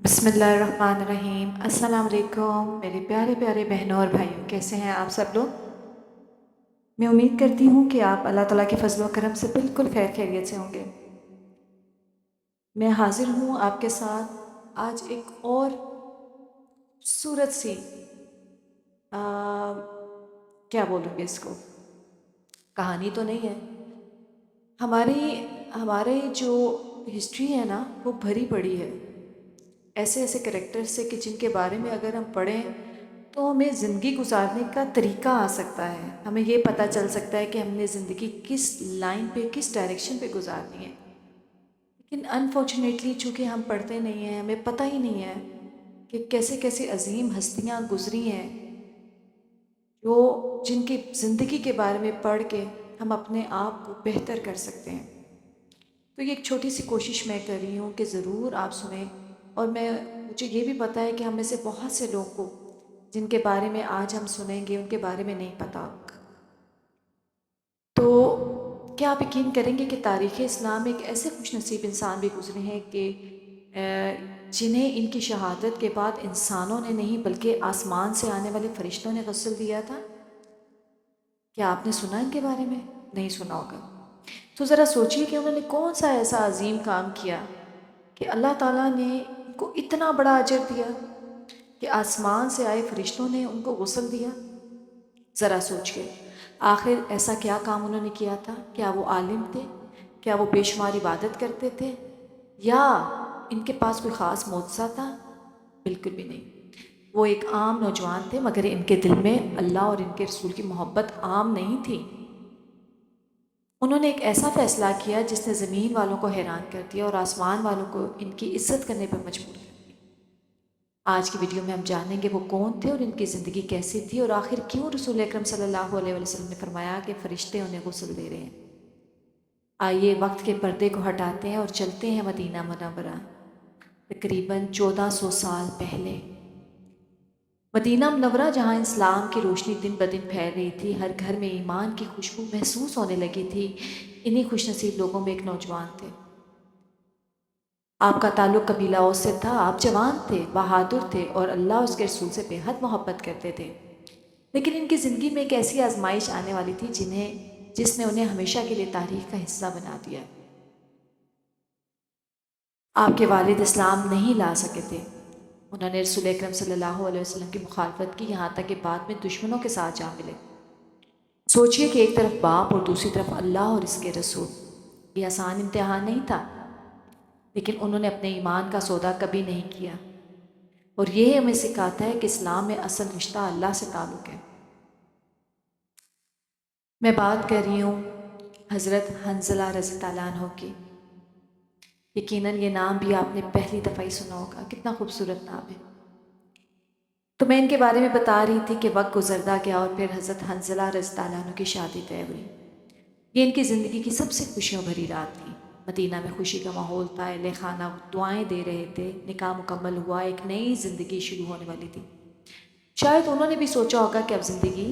بسم اللہ الرحمن الرحیم۔ السلام علیکم میرے پیارے پیارے بہنوں اور بھائیوں، کیسے ہیں آپ سب لوگ؟ میں امید کرتی ہوں کہ آپ اللہ تعالیٰ کے فضل و کرم سے بالکل خیر خیریت سے ہوں گے۔ میں حاضر ہوں آپ کے ساتھ آج ایک اور خوبصورت سی کیا بولوں گے اس کو، کہانی تو نہیں ہے، ہمارے جو ہسٹری ہے نا وہ بھری پڑی ہے ایسے ایسے کریکٹر سے کہ جن کے بارے میں اگر ہم پڑھیں تو ہمیں زندگی گزارنے کا طریقہ آ سکتا ہے، ہمیں یہ پتہ چل سکتا ہے کہ ہم نے زندگی کس لائن پہ کس ڈائریکشن پہ گزارنی ہے۔ لیکن انفارچونیٹلی چونکہ ہم پڑھتے نہیں ہیں، ہمیں پتہ ہی نہیں ہے کہ کیسے کیسے عظیم ہستیاں گزری ہیں جو جن کی زندگی کے بارے میں پڑھ کے ہم اپنے آپ کو بہتر کر سکتے ہیں۔ تو یہ ایک چھوٹی سی کوشش میں کر رہی ہوں کہ ضرور آپ سنیں، اور مجھے یہ بھی پتہ ہے کہ ہم میں سے بہت سے لوگوں کو جن کے بارے میں آج ہم سنیں گے ان کے بارے میں نہیں پتہ ہوگا۔ تو کیا آپ یقین کریں گے کہ تاریخ اسلام ایک ایسے خوش نصیب انسان بھی گزرے ہیں کہ جنہیں ان کی شہادت کے بعد انسانوں نے نہیں بلکہ آسمان سے آنے والے فرشتوں نے غسل دیا تھا؟ کیا آپ نے سنا ان کے بارے میں؟ نہیں سنا ہوگا۔ تو ذرا سوچئے کہ انہوں نے کون سا ایسا عظیم کام کیا کہ اللہ تعالیٰ نے ان کو اتنا بڑا اجر دیا کہ آسمان سے آئے فرشتوں نے ان کو غسل دیا۔ ذرا سوچئے آخر ایسا کیا کام انہوں نے کیا تھا؟ کیا وہ عالم تھے؟ کیا وہ بے شمار عبادت کرتے تھے؟ یا ان کے پاس کوئی خاص معجزہ تھا؟ بالکل بھی نہیں۔ وہ ایک عام نوجوان تھے، مگر ان کے دل میں اللہ اور ان کے رسول کی محبت عام نہیں تھی۔ انہوں نے ایک ایسا فیصلہ کیا جس نے زمین والوں کو حیران کر دیا اور آسمان والوں کو ان کی عزت کرنے پر مجبور کر دیا۔ آج کی ویڈیو میں ہم جانیں گے وہ کون تھے اور ان کی زندگی کیسی تھی، اور آخر کیوں رسول اکرم صلی اللہ علیہ وسلم نے فرمایا کہ فرشتے انہیں غسل دے رہے ہیں۔ آئیے وقت کے پردے کو ہٹاتے ہیں اور چلتے ہیں مدینہ منورہ، تقریباً 1400 سال پہلے۔ مدینہ منورہ جہاں اسلام کی روشنی دن بدن پھیل رہی تھی، ہر گھر میں ایمان کی خوشبو محسوس ہونے لگی تھی، انہی خوش نصیب لوگوں میں ایک نوجوان تھے۔ آپ کا تعلق قبیلہ اوس سے تھا، آپ جوان تھے، بہادر تھے اور اللہ اس کے رسول سے بے حد محبت کرتے تھے۔ لیکن ان کی زندگی میں ایک ایسی آزمائش آنے والی تھی جس نے انہیں ہمیشہ کے لیے تاریخ کا حصہ بنا دیا۔ آپ کے والد اسلام نہیں لا سکے تھے، انہوں نے رسول اکرم صلی اللہ علیہ وسلم کی مخالفت کی، یہاں تک کہ بعد میں دشمنوں کے ساتھ جا ملے۔ سوچئے کہ ایک طرف باپ اور دوسری طرف اللہ اور اس کے رسول، یہ آسان امتحان نہیں تھا، لیکن انہوں نے اپنے ایمان کا سودا کبھی نہیں کیا، اور یہ ہمیں سکھاتا ہے کہ اسلام میں اصل رشتہ اللہ سے تعلق ہے۔ میں بات کر رہی ہوں حضرت حنظلہ رضی اللہ عنہ کی۔ یقیناً یہ نام بھی آپ نے پہلی دفعہ ہی سنا ہوگا، کتنا خوبصورت نام ہے۔ تو میں ان کے بارے میں بتا رہی تھی کہ وقت گزرتا گیا اور پھر حضرت حنظلہ رضی اللہ عنہ کی شادی طے ہوئی۔ یہ ان کی زندگی کی سب سے خوشیوں بھری رات تھی۔ مدینہ میں خوشی کا ماحول تھا، اہل خانہ دعائیں دے رہے تھے، نکاح مکمل ہوا، ایک نئی زندگی شروع ہونے والی تھی۔ شاید انہوں نے بھی سوچا ہوگا کہ اب زندگی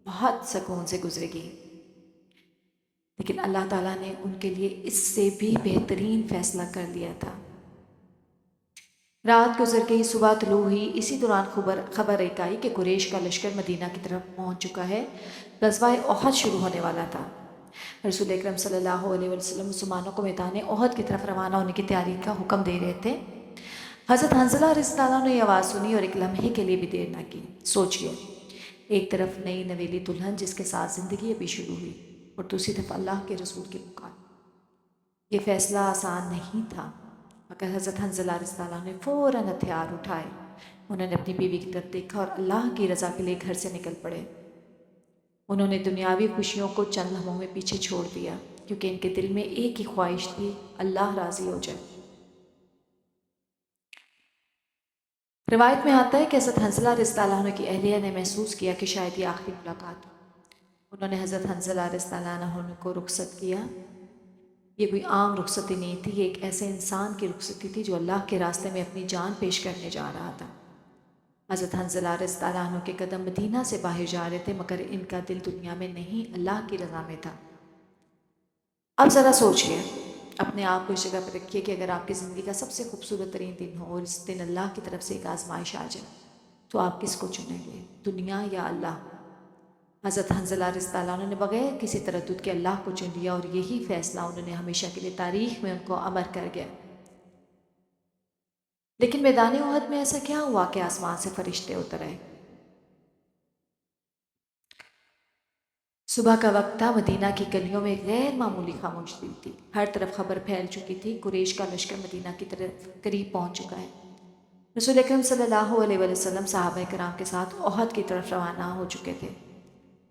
بہت سکون سے گزرے گی، لیکن اللہ تعالیٰ نے ان کے لیے اس سے بھی بہترین فیصلہ کر لیا تھا۔ رات گزر گئی، صبح طلوع ہوئی، اسی دوران خبر ایک آئی کہ قریش کا لشکر مدینہ کی طرف پہنچ چکا ہے، غزوہ احد شروع ہونے والا تھا۔ رسول اکرم صلی اللہ علیہ وسلم مسلمانوں کو میدان احد کی طرف روانہ ہونے کی تیاری کا حکم دے رہے تھے۔ حضرت حنظلہ رضی اللہ عنہ نے یہ آواز سنی اور ایک لمحے کے لیے بھی دیر نہ کی۔ سوچئے، ایک طرف نئی نویلی دلہن جس کے ساتھ زندگی ابھی شروع ہوئی، اور دوسری طرف اللہ کے رسول کی پکار۔ یہ فیصلہ آسان نہیں تھا، مگر حضرت حنظلہ رضی اللہ عنہ نے فوراً ہتھیار اٹھائے، انہوں نے اپنی بیوی کی طرف دیکھا اور اللہ کی رضا کے لیے گھر سے نکل پڑے۔ انہوں نے دنیاوی خوشیوں کو چند لمحوں میں پیچھے چھوڑ دیا، کیونکہ ان کے دل میں ایک ہی خواہش تھی، اللہ راضی ہو جائے۔ روایت میں آتا ہے کہ حضرت حنظلہ رضی اللہ عنہ کی اہلیہ نے محسوس کیا کہ شاید یہ آخری ملاقات ہو۔ انہوں نے حضرت حنظلہ رضی اللہ عنہ کو رخصت کیا۔ یہ کوئی عام رخصتی نہیں تھی، یہ ایک ایسے انسان کی رخصتی تھی جو اللہ کے راستے میں اپنی جان پیش کرنے جا رہا تھا۔ حضرت حنظلہ رضی اللہ عنہ کے قدم مدینہ سے باہر جا رہے تھے، مگر ان کا دل دنیا میں نہیں، اللہ کی رضا میں تھا۔ اب ذرا سوچئے، اپنے آپ کو اس جگہ پر رکھیے کہ اگر آپ کی زندگی کا سب سے خوبصورت ترین دن ہو اور اس دن اللہ کی طرف سے ایک آزمائش آ جائے تو آپ کس کو چنیں گے، دنیا یا اللہ؟ حضرت حنظلہ رضی اللہ عنہ نے بغیر کسی تردد کے اللہ کو چن لیا، اور یہی فیصلہ انہوں نے ہمیشہ کے لیے تاریخ میں ان کو امر کر گیا۔ لیکن میدان احد میں ایسا کیا ہوا کہ آسمان سے فرشتے اتر آئے؟ صبح کا وقت تھا، مدینہ کی گلیوں میں غیر معمولی خاموشی تھی، ہر طرف خبر پھیل چکی تھی، قریش کا لشکر مدینہ کی طرف قریب پہنچ چکا ہے۔ رسول اکرم صلی اللہ علیہ وسلم صحابہ کرام کے ساتھ احد کی طرف روانہ ہو چکے تھے۔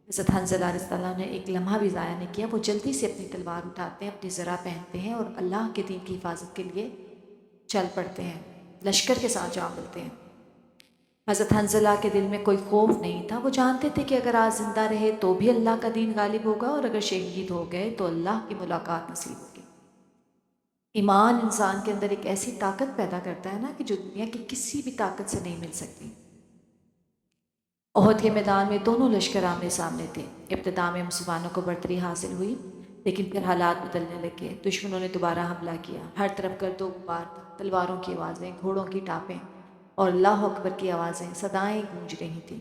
حضرت حنظلہ رضی اللہ عنہ نے ایک لمحہ بھی ضائع نہیں کیا، وہ جلدی سے اپنی تلوار اٹھاتے ہیں، اپنی زرہ پہنتے ہیں اور اللہ کے دین کی حفاظت کے لیے چل پڑتے ہیں، لشکر کے ساتھ جا ملتے ہیں۔ حضرت حنظلہ کے دل میں کوئی خوف نہیں تھا، وہ جانتے تھے کہ اگر آج زندہ رہے تو بھی اللہ کا دین غالب ہوگا، اور اگر شہید ہو گئے تو اللہ کی ملاقات نصیب ہوگی۔ ایمان انسان کے اندر ایک ایسی طاقت پیدا کرتا ہے نا کہ جو دنیا کی کسی بھی طاقت سے نہیں مل سکتی۔ احد کے میدان میں دونوں لشکر آمنے سامنے تھے۔ ابتدا میں مسلمانوں کو برتری حاصل ہوئی، لیکن پھر حالات بدلنے لگے، دشمنوں نے دوبارہ حملہ کیا، ہر طرف گرد و غبار تھا، تلواروں کی آوازیں، گھوڑوں کی ٹاپیں اور اللہ اکبر کی آوازیں، صدائیں گونج رہی تھیں۔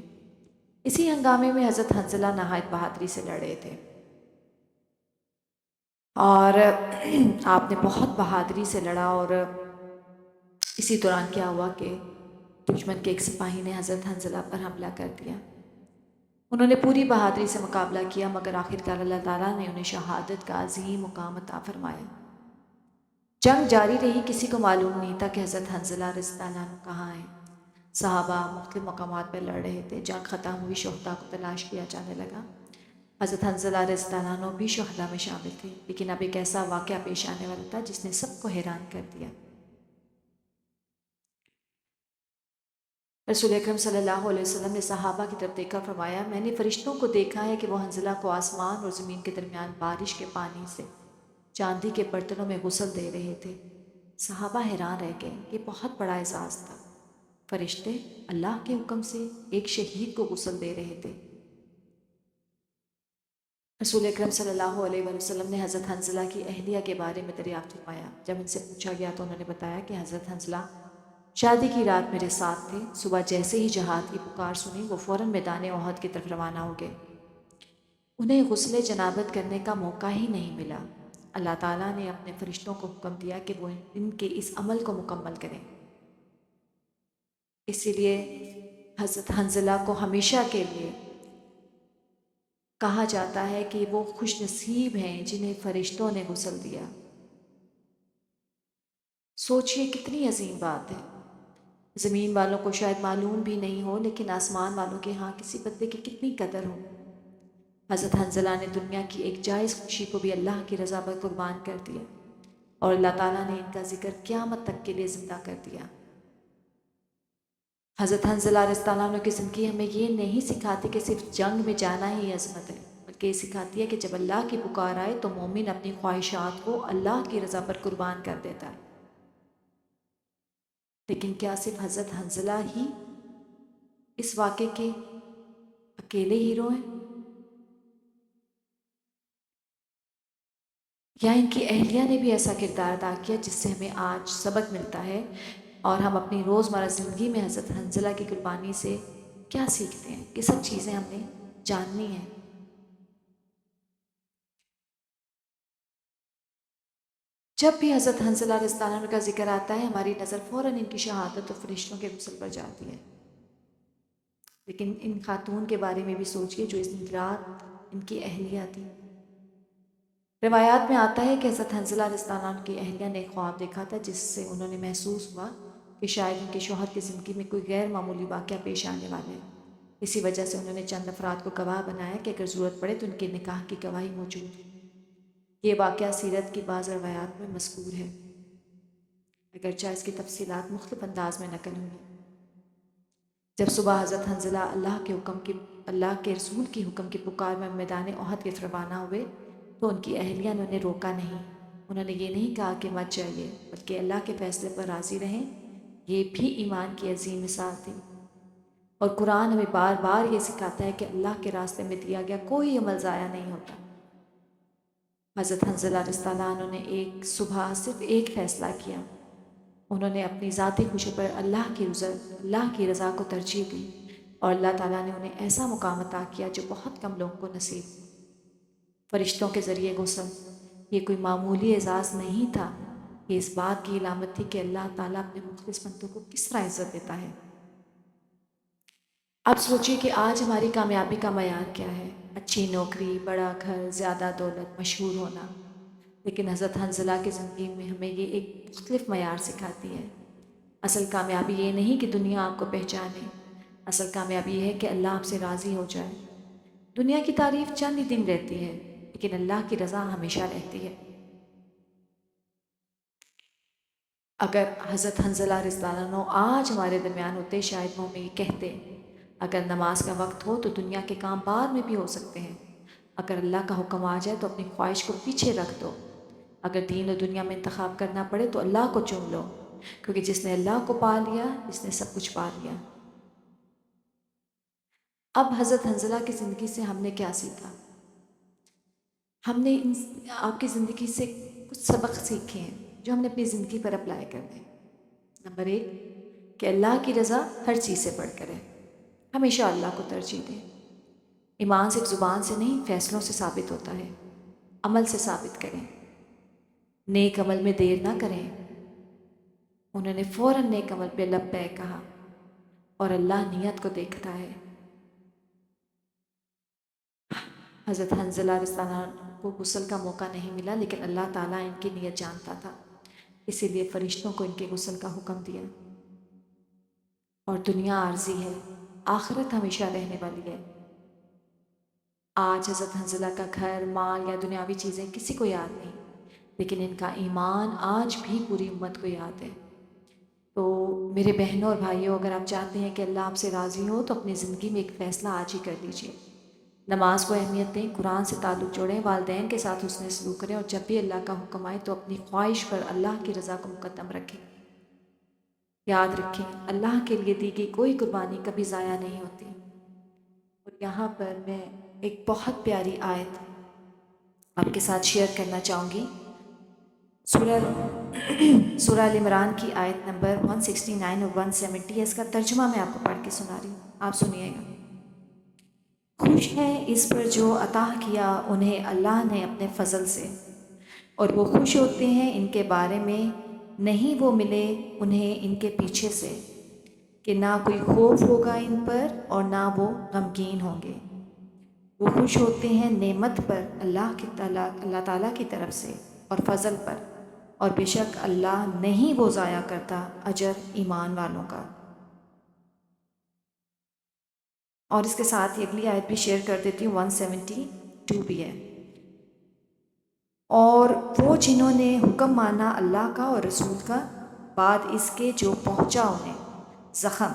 اسی ہنگامے میں حضرت حنظلہ نہایت بہادری سے لڑ رہے تھے، اور آپ نے بہت بہادری سے لڑا، اور اسی دوران کیا ہوا کہ دشمن کے ایک سپاہی نے حضرت حنظلہ پر حملہ کر دیا۔ انہوں نے پوری بہادری سے مقابلہ کیا، مگر آخرکار اللہ تعالیٰ نے انہیں شہادت کا عظیم مقام عطا فرمایا۔ جنگ جاری رہی، کسی کو معلوم نہیں تھا کہ حضرت حنظلہ رضی اللہ عنہ کہاں ہیں۔ صحابہ مختلف مقامات پر لڑ رہے تھے، جنگ ختم ہوئی، شہداء کو تلاش کیا جانے لگا۔ حضرت حنظلہ رضی اللہ عنہ بھی شہداء میں شامل تھے، لیکن اب ایک ایسا واقعہ پیش آنے والا تھا جس نے سب کو حیران کر دیا۔ رسول اکرم صلی اللہ علیہ وسلم نے صحابہ کی طرف دیکھا، فرمایا، میں نے فرشتوں کو دیکھا ہے کہ وہ حنظلہ کو آسمان اور زمین کے درمیان بارش کے پانی سے چاندی کے برتنوں میں غسل دے رہے تھے۔ صحابہ حیران رہ گئے، یہ بہت بڑا اعزاز تھا، فرشتے اللہ کے حکم سے ایک شہید کو غسل دے رہے تھے۔ رسول اکرم صلی اللہ علیہ وسلم نے حضرت حنظلہ کی اہلیہ کے بارے میں دریافت فرمایا۔ جب ان سے پوچھا گیا تو انہوں نے بتایا کہ حضرت حنظلہ شادی کی رات میرے ساتھ تھے، صبح جیسے ہی جہاد کی پکار سنی وہ فوراً میدان احد کی طرف روانہ ہو گئے۔ انہیں غسل جنابت کرنے کا موقع ہی نہیں ملا۔ اللہ تعالیٰ نے اپنے فرشتوں کو حکم دیا کہ وہ ان کے اس عمل کو مکمل کریں۔ اسی لیے حضرت حنظلہ کو ہمیشہ کے لیے کہا جاتا ہے کہ وہ خوش نصیب ہیں جنہیں فرشتوں نے غسل دیا۔ سوچئے کتنی عظیم بات ہے۔ زمین والوں کو شاید معلوم بھی نہیں ہو، لیکن آسمان والوں کے ہاں کسی بندے کی کتنی قدر ہو۔ حضرت حنظلہ نے دنیا کی ایک جائز خوشی کو بھی اللہ کی رضا پر قربان کر دیا، اور اللہ تعالیٰ نے ان کا ذکر قیامت تک کے لیے زندہ کر دیا۔ حضرت حنظلہ رضی اللہ عنہ کی زندگی ہمیں یہ نہیں سکھاتی کہ صرف جنگ میں جانا ہی عظمت ہے، بلکہ یہ سکھاتی ہے کہ جب اللہ کی پکار آئے تو مومن اپنی خواہشات کو اللہ کی رضا پر قربان کر دیتا ہے۔ لیکن کیا صرف حضرت حنظلہ ہی اس واقعے کے اکیلے ہیرو ہیں، یا ان کی اہلیہ نے بھی ایسا کردار ادا کیا جس سے ہمیں آج سبق ملتا ہے، اور ہم اپنی روزمرہ زندگی میں حضرت حنظلہ کی قربانی سے کیا سیکھتے ہیں؟ یہ سب چیزیں ہم نے جاننی ہیں۔ جب بھی حضرت حنظلہ رضی اللہ عنہ کا ذکر آتا ہے ہماری نظر فوراً ان کی شہادت اور فرشتوں کے غسل پر جاتی ہے، لیکن ان خاتون کے بارے میں بھی سوچئے جو اس رات ان کی اہلیہ تھی۔ روایات میں آتا ہے کہ حضرت حنظلہ رضی اللہ عنہ کی اہلیہ نے ایک خواب دیکھا تھا جس سے انہوں نے محسوس ہوا کہ شاید ان کے شوہر کی زندگی میں کوئی غیر معمولی واقعہ پیش آنے والا ہے۔ اسی وجہ سے انہوں نے چند افراد کو گواہ بنایا کہ اگر ضرورت پڑے تو ان کے نکاح کی گواہی موجود ہے۔ یہ واقعہ سیرت کی بعض روایات میں مذکور ہے، اگرچہ اس کی تفصیلات مختلف انداز میں نقل ہوئی ہیں۔ جب صبح حضرت حنظلہ اللہ کے رسول کی حکم کی پکار میں میدان احد کے روانہ ہوئے تو ان کی اہلیہ نے انہیں روکا نہیں۔ انہوں نے یہ نہیں کہا کہ مت جائیے، بلکہ اللہ کے فیصلے پر راضی رہیں۔ یہ بھی ایمان کی عظیم مثال تھی، اور قرآن ہمیں بار بار یہ سکھاتا ہے کہ اللہ کے راستے میں دیا گیا کوئی عمل ضائع نہیں ہوتا۔ حضرت حنظلہ رضی اللہ عنہ نے ایک صبح صرف ایک فیصلہ کیا. انہوں نے اپنی ذاتی خوشی پر اللہ کی رضا کو ترجیح دی اور اللہ تعالیٰ نے انہیں ایسا مقام عطا کیا جو بہت کم لوگوں کو نصیب. فرشتوں کے ذریعے غسل یہ کوئی معمولی اعزاز نہیں تھا، یہ اس بات کی علامت تھی کہ اللہ تعالیٰ اپنے مخلص بندوں کو کس طرح عزت دیتا ہے. اب سوچیے کہ آج ہماری کامیابی کا معیار کیا ہے؟ اچھی نوکری، بڑا گھر، زیادہ دولت، مشہور ہونا. لیکن حضرت حنظلہ کی زندگی میں ہمیں یہ ایک مختلف معیار سکھاتی ہے. اصل کامیابی یہ نہیں کہ دنیا آپ کو پہچانے، اصل کامیابی یہ ہے کہ اللہ آپ سے راضی ہو جائے. دنیا کی تعریف چند ہی دن رہتی ہے، لیکن اللہ کی رضا ہمیشہ رہتی ہے. اگر حضرت حنظلہ رضی اللہ عنہ آج ہمارے درمیان ہوتے، شاید وہ ہمیں یہ کہتے، اگر نماز کا وقت ہو تو دنیا کے کام بعد میں بھی ہو سکتے ہیں. اگر اللہ کا حکم آ جائے تو اپنی خواہش کو پیچھے رکھ دو. اگر دین و دنیا میں انتخاب کرنا پڑے تو اللہ کو چن لو، کیونکہ جس نے اللہ کو پا لیا اس نے سب کچھ پا لیا. اب حضرت حنظلہ کی زندگی سے ہم نے کیا سیکھا؟ ہم نے آپ کی زندگی سے کچھ سبق سیکھے ہیں جو ہم نے اپنی زندگی پر اپلائی کرنے. نمبر 1 کہ اللہ کی رضا ہر چیز سے بڑھ کر ہے. ہمیشہ اللہ کو ترجیح دیں. ایمان صرف زبان سے نہیں، فیصلوں سے ثابت ہوتا ہے. عمل سے ثابت کریں. نیک عمل میں دیر نہ کریں. انہوں نے فوراً نیک عمل پہ لبیک کہا اور اللہ نیت کو دیکھتا ہے. حضرت حنظلہ رضی اللہ عنہ کو غسل کا موقع نہیں ملا، لیکن اللہ تعالیٰ ان کی نیت جانتا تھا، اسی لیے فرشتوں کو ان کے غسل کا حکم دیا. اور دنیا عارضی ہے، آخرت ہمیشہ رہنے والی ہے. آج حضرت حنظلہ کا گھر، مال یا دنیاوی چیزیں کسی کو یاد نہیں، لیکن ان کا ایمان آج بھی پوری امت کو یاد ہے. تو میرے بہنوں اور بھائیوں، اگر آپ چاہتے ہیں کہ اللہ آپ سے راضی ہو تو اپنی زندگی میں ایک فیصلہ آج ہی کر لیجیے. نماز کو اہمیت دیں، قرآن سے تعلق جوڑیں، والدین کے ساتھ حسن سلوک کریں، اور جب بھی اللہ کا حکم آئے تو اپنی خواہش پر اللہ کی رضا کو مقدم رکھیں. یاد رکھیں، اللہ کے لیے دی گئی کوئی قربانی کبھی ضائع نہیں ہوتی. اور یہاں پر میں ایک بہت پیاری آیت آپ کے ساتھ شیئر کرنا چاہوں گی. سورہ ال عمران کی آیت نمبر 169 اور 170 ہے. اس کا ترجمہ میں آپ کو پڑھ کے سنا رہی ہوں، آپ سنیے گا. خوش ہیں اس پر جو عطا کیا انہیں اللہ نے اپنے فضل سے، اور وہ خوش ہوتے ہیں ان کے بارے میں نہیں وہ ملے انہیں ان کے پیچھے سے، کہ نہ کوئی خوف ہوگا ان پر اور نہ وہ غمگین ہوں گے. وہ خوش ہوتے ہیں نعمت پر اللہ تعالیٰ کی طرف سے اور فضل پر، اور بے شک اللہ نہیں وہ ضائع کرتا اجر ایمان والوں کا. اور اس کے ساتھ ہی اگلی آیت بھی شیئر کر دیتی ہوں، 172 بھی ہے. اور وہ جنہوں نے حکم مانا اللہ کا اور رسول کا بعد اس کے جو پہنچا انہیں زخم،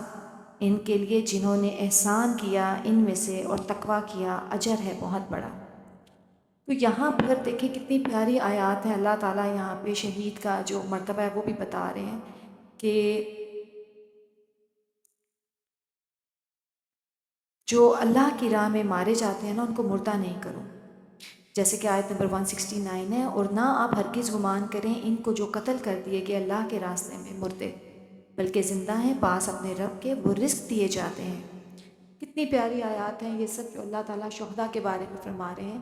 ان کے لیے جنہوں نے احسان کیا ان میں سے اور تقویٰ کیا اجر ہے بہت بڑا. تو یہاں پر دیکھیں کتنی پیاری آیات ہیں. اللہ تعالیٰ یہاں پہ شہید کا جو مرتبہ ہے وہ بھی بتا رہے ہیں کہ جو اللہ کی راہ میں مارے جاتے ہیں نا، ان کو مردہ نہیں کرو. جیسے کہ آیت نمبر 169 ہے، اور نہ آپ ہرگز گمان کریں ان کو جو قتل کر دیے گئے اللہ کے راستے میں مردے، بلکہ زندہ ہیں پاس اپنے رب کے، وہ رزق دیے جاتے ہیں. کتنی پیاری آیات ہیں یہ سب جو اللہ تعالیٰ شہداء کے بارے میں فرما رہے ہیں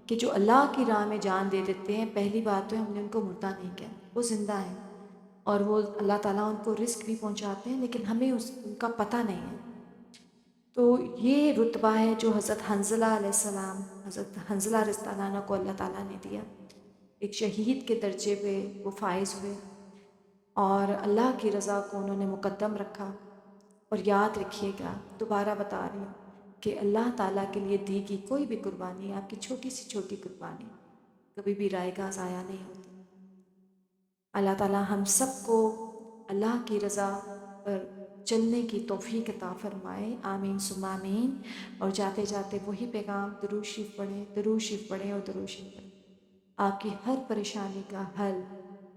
کہ جو اللہ کی راہ میں جان دے دیتے ہیں. پہلی بات تو ہم نے ان کو مردہ نہیں کیا، وہ زندہ ہیں، اور وہ اللہ تعالیٰ ان کو رزق بھی پہنچاتے ہیں، لیکن ہمیں ان کا پتہ نہیں ہے. تو یہ رتبہ ہے جو حضرت حنظلہ علیہ السلام، حضرت حنظلہ رضی اللہ عنہ کو اللہ تعالیٰ نے دیا. ایک شہید کے درجے پہ وہ فائز ہوئے اور اللہ کی رضا کو انہوں نے مقدم رکھا. اور یاد رکھیے گا، دوبارہ بتا رہی ہوں کہ اللہ تعالیٰ کے لیے دی گئی کوئی بھی قربانی، آپ کی چھوٹی سی چھوٹی قربانی کبھی بھی رائے گاہ ضائع نہیں ہوتی. اللہ تعالیٰ ہم سب کو اللہ کی رضا پر چلنے کی توفیق عطا فرمائے. آمین ثم آمین. اور جاتے جاتے وہی پیغام، درود شریف پڑھیں، درود شریف پڑھیں اور درود شریف پڑھیں. آپ کی ہر پریشانی کا حل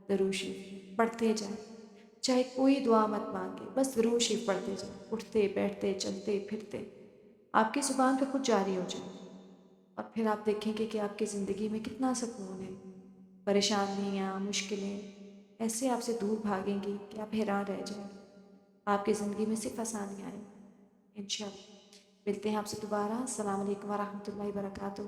درود شریف پڑھتے جائیں. چاہے کوئی دعا مت مانگے، بس درود شریف پڑھتے جائیں، اٹھتے بیٹھتے چلتے پھرتے، آپ کی زبان پہ خود جاری ہو جائے. اور پھر آپ دیکھیں گے کہ آپ کی زندگی میں کتنا سکون ہے، پریشانیاں، مشکلیں ایسے آپ سے دور بھاگیں گی کہ آپ حیران رہ جائیں گے، آپ کی زندگی میں صرف آسانیاں آئیں گی انشاءاللہ۔ ملتے ہیں آپ سے دوبارہ۔ السلام علیکم ورحمۃ اللہ وبرکاتہ۔